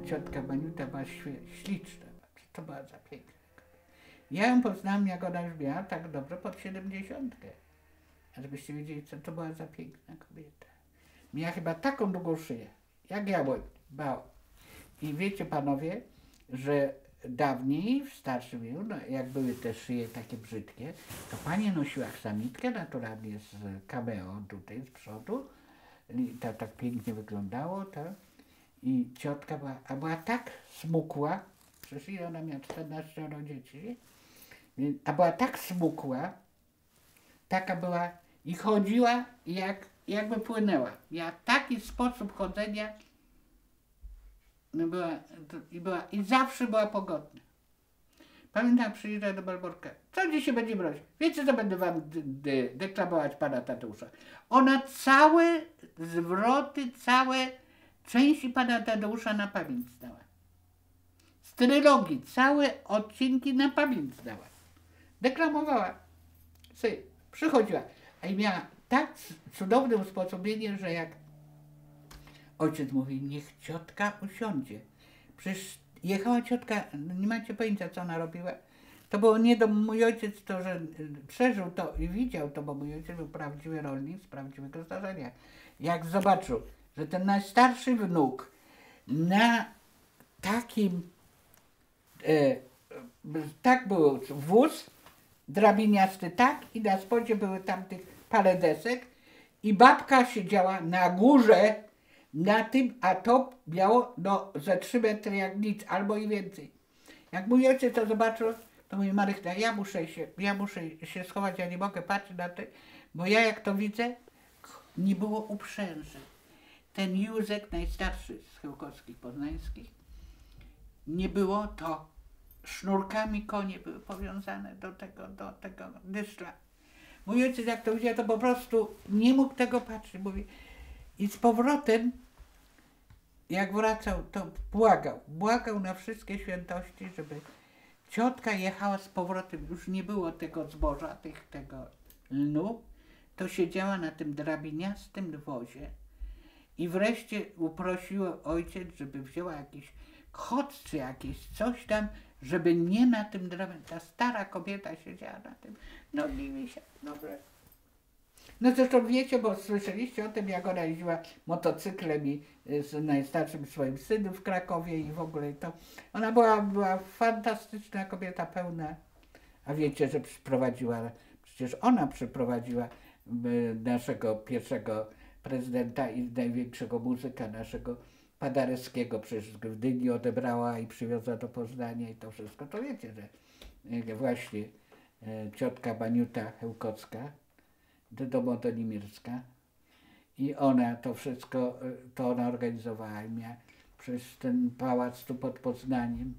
ciotka Baniuta była śliczna, to była za piękna. Ja ją poznałam, jak ona już miała tak dobrze pod 70. A żebyście wiedzieli, co to była za piękna kobieta. Miała chyba taką długą szyję, jak ja bał. I wiecie panowie, że dawniej, w starszym wieku, no, jak były te szyje takie brzydkie, to pani nosiła aksamitkę, naturalnie z cameo tutaj z przodu. To tak pięknie wyglądało, to. I ciotka była tak smukła, przecież ile ona miała 14 dzieci, a była tak smukła, taka była i chodziła jakby płynęła. Miała taki sposób chodzenia, no i zawsze była pogodna. Pamiętam, przyjeżdża do Malborka. Co dzisiaj będziemy robić? Wiecie, co będę wam deklamować pana Tadeusza? Ona całe zwroty, całe części pana Tadeusza na pamięć znała. Z trylogii, całe odcinki na pamięć znała. Deklamowała. Przychodziła. A i miała tak cudowne usposobienie, że jak ojciec mówi, niech ciotka usiądzie. Przecież jechała ciotka, nie macie pojęcia, co ona robiła. To było nie do mój ojciec, to że przeżył to i widział to, bo mój ojciec był prawdziwy rolnik z prawdziwego zdarzenia. Jak zobaczył, że ten najstarszy wnuk na takim, tak był wóz drabiniasty, tak, i na spodzie były tamtych parę desek i babka siedziała na górze na tym, a to miało no ze 3 metry jak nic, albo i więcej. Jak mój ojciec to zobaczył, to mówi, Marychna, ja muszę się schować, ja nie mogę patrzeć na to, bo ja jak to widzę, nie było uprzęży. Ten Józek, najstarszy z Chełkowskich poznańskich, nie było to, sznurkami konie były powiązane do tego dyszla. Mój ojciec jak to widział, to po prostu nie mógł tego patrzeć. Mówi, i z powrotem, jak wracał, to błagał na wszystkie świętości, żeby ciotka jechała z powrotem, już nie było tego zboża, tego lnu, to siedziała na tym drabiniastym wozie i wreszcie uprosiła ojciec, żeby wzięła jakiś koc czy jakieś coś tam, żeby nie na tym drabinie. Ta stara kobieta siedziała na tym, modlili się, dobrze. No zresztą wiecie, bo słyszeliście o tym, jak ona jeździła motocyklem i z najstarszym swoim synem w Krakowie i w ogóle to. Ona była fantastyczna kobieta, pełna. A wiecie, że przecież ona przyprowadziła naszego pierwszego prezydenta i największego muzyka naszego Paderewskiego, przecież w Gdyni odebrała i przywiozła do Poznania i to wszystko. To wiecie, że właśnie ciotka Baniuta Chełkowska, Domodonimirska i ona to wszystko, to ona organizowała i miała przez ten pałac tu pod Poznaniem.